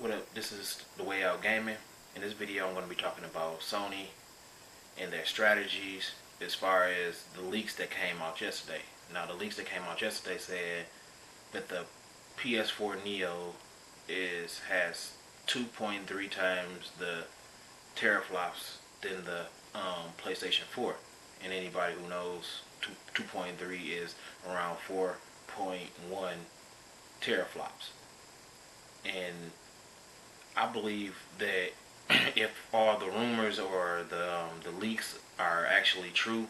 What up? This is The Way Out Gaming. In this video, I'm going to be talking about Sony and their strategies as far as the leaks that came out yesterday. Now, the leaks that came out yesterday said that the PS4 Neo has 2.3 times the teraflops than the PlayStation 4. And anybody who knows, 2.3 is around 4.1 teraflops. And I believe that if all the rumors or the leaks are actually true,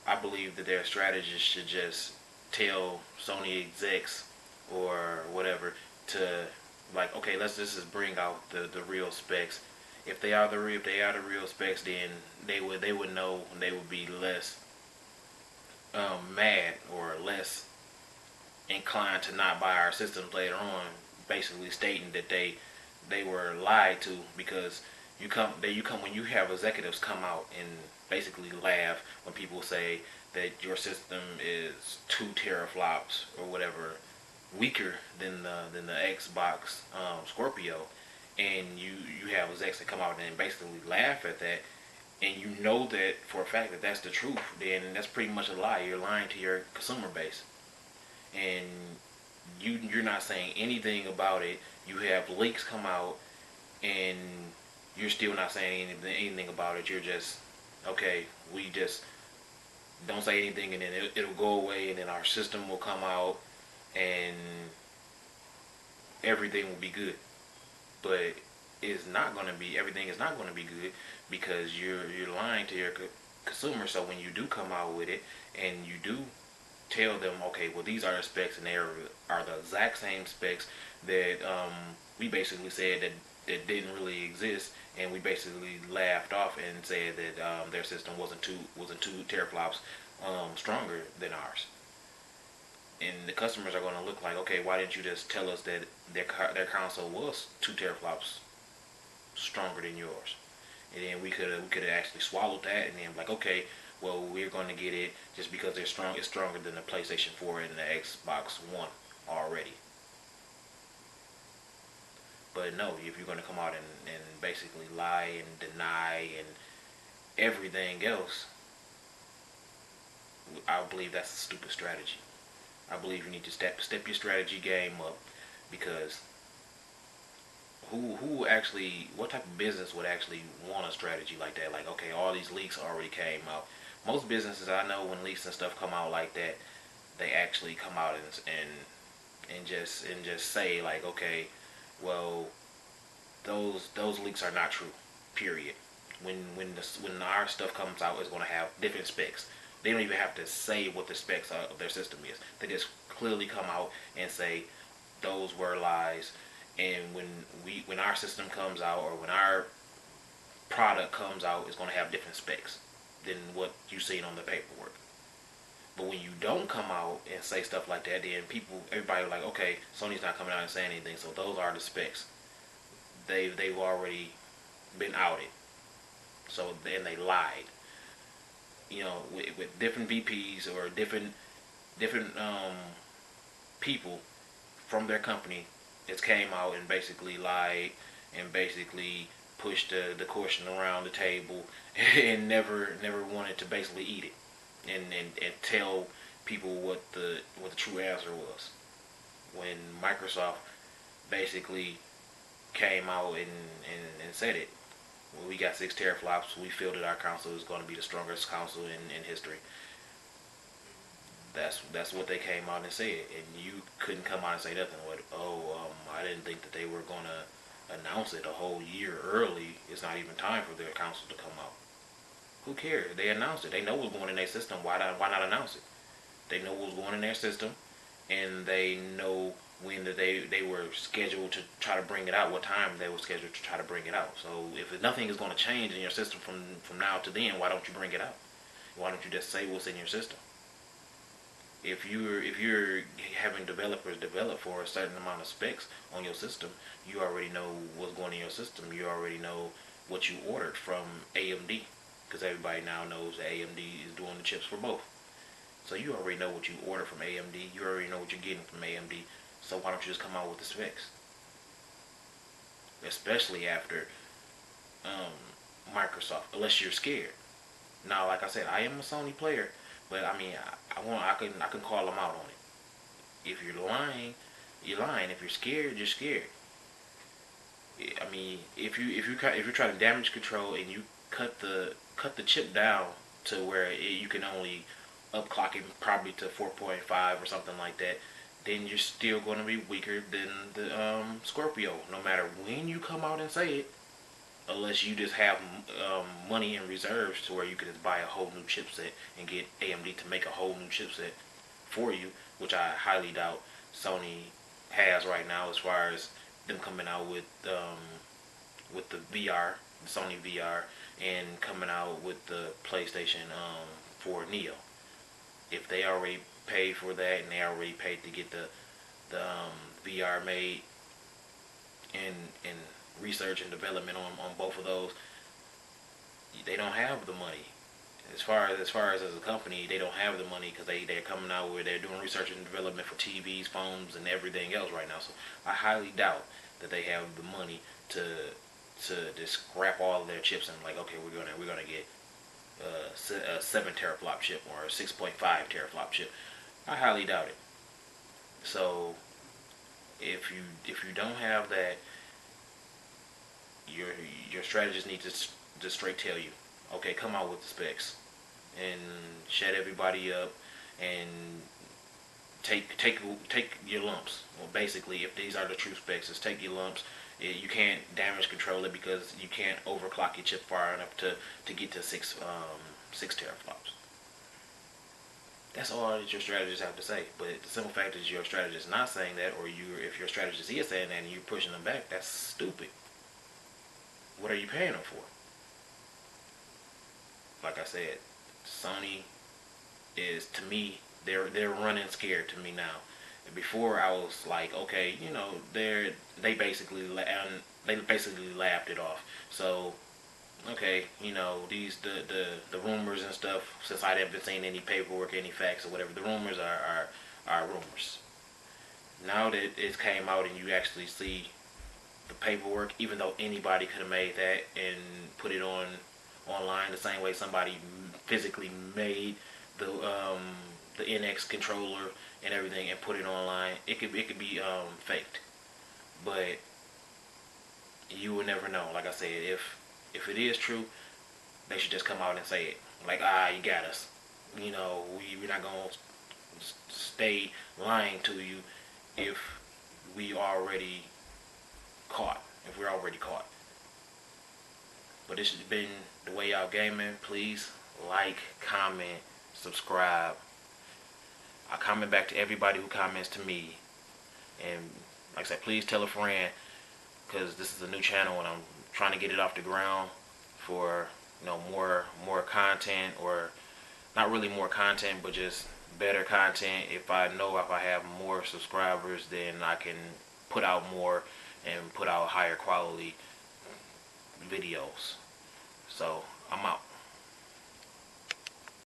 I believe that their strategists should just tell Sony execs or whatever to, like, okay, let's just bring out the real specs. If they are the real specs, then they would know, and they would be less mad or less inclined to not buy our systems later on, basically stating that they were lied to. Because you come when you have executives come out and basically laugh when people say that your system is 2 teraflops or whatever weaker than the Xbox Scorpio, and you have execs that come out and basically laugh at that, and you know that for a fact that that's the truth, then that's pretty much a lie. You're lying to your consumer base, and you're not saying anything about it. You have leaks come out, and you're still not saying anything about it. You're just, okay, we just don't say anything, and then it'll go away, and then our system will come out, and everything will be good. But it's not going to be. Everything is not going to be good, because you're lying to your consumer. So when you do come out with it, and you do tell them, okay, well, these are the specs, and they are the exact same specs that we basically said that didn't really exist, and we basically laughed off and said that their system wasn't two teraflops stronger than ours. And the customers are going to look like, okay, why didn't you just tell us that their console was 2 teraflops stronger than yours? And then we could have actually swallowed that, and then like, okay, well, we're going to get it just because it's stronger than the PlayStation 4 and the Xbox One already. But no, if you're going to come out and basically lie and deny and everything else, I believe that's a stupid strategy. I believe you need to step your strategy game up, because what type of business would actually want a strategy like that? Like, okay, all these leaks already came out. Most businesses I know, when leaks and stuff come out like that, they actually come out and just say like, okay, well, those leaks are not true. Period. When our stuff comes out, it's going to have different specs. They don't even have to say what the specs of their system is. They just clearly come out and say those were lies. And when our system comes out, or when our product comes out, it's going to have different specs than what you seen on the paperwork. But when you don't come out and say stuff like that, then everybody like, okay, Sony's not coming out and saying anything, so those are the specs. They've already been outed. So then they lied. You know, with different VPs or different people from their company, it came out and basically lied and basically pushed the question around the table and never wanted to basically eat it and tell people what the true answer was. When Microsoft basically came out and said it, well, we got 6 teraflops. We feel that our console is going to be the strongest console in history. That's what they came out and said, and you couldn't come out and say nothing. I didn't think that they were going to announce it a whole year early. It's not even time for their console to come out. Who cares? They announced it. They know what's going in their system. Why not announce it? They know what's going in their system, and they know when they were scheduled to try to bring it out, what time they were scheduled to try to bring it out. So if nothing is going to change in your system from now to then, why don't you bring it out? Why don't you just say what's in your system? If you're having developers develop for a certain amount of specs on your system, you already know what's going in your system. You already know what you ordered from AMD, because everybody now knows that AMD is doing the chips for both. So you already know what you ordered from AMD. You already know what you're getting from AMD. So why don't you just come out with the specs? especially after Microsoft, unless you're scared. Now, like I said, I am a Sony player, but I mean, I can call them out on it. If you're lying, you're lying. If you're scared, you're scared. I mean, if you're trying to damage control and you cut the chip down to where you can only upclock it probably to 4.5 or something like that, then you're still going to be weaker than the Scorpio, no matter when you come out and say it. Unless you just have money in reserves to where you could just buy a whole new chipset and get AMD to make a whole new chipset for you, which I highly doubt Sony has right now, as far as them coming out with the VR, the Sony VR, and coming out with the PlayStation 4 Neo. If they already paid for that and they already paid to get the VR made and research and development on both of those, they don't have the money. As far as a company, they don't have the money, because they're coming out where they're doing research and development for TVs, phones, and everything else right now. So I highly doubt that they have the money to just scrap all of their chips and like, okay, we're gonna get a 7 teraflop chip or a 6.5 teraflop chip. I highly doubt it. So if you don't have that, your strategist needs to just straight tell you, okay, come out with the specs and shut everybody up and take your lumps. Well, basically, if these are the true specs, is take your lumps. You can't damage control it because you can't overclock your chip far enough to get to 6 teraflops. That's all that your strategist have to say. But the simple fact is your strategist not saying that, or if your strategist is saying that and you're pushing them back, that's stupid. What are you paying them for? Like I said, Sony is, to me, they're running scared to me now. And before I was like, okay, you know, they basically laughed it off. So okay, you know, the rumors and stuff, since I haven't seen any paperwork, any facts or whatever, the rumors are rumors. Now that it came out and you actually see the paperwork, even though anybody could have made that and put it online the same way somebody physically made the NX controller and everything and put it online, it could be faked. But you will never know. Like I said, if it is true, they should just come out and say it. Like, you got us. You know, we're not gonna stay lying to you if we're already caught. But this has been The Way Out Gaming. Please like, comment, subscribe. I comment back to everybody who comments to me. And like I said, please tell a friend, because this is a new channel and I'm trying to get it off the ground for, you know, more content, or not really more content, but just better content. If I have more subscribers, then I can put out more and put out higher quality videos. So I'm out.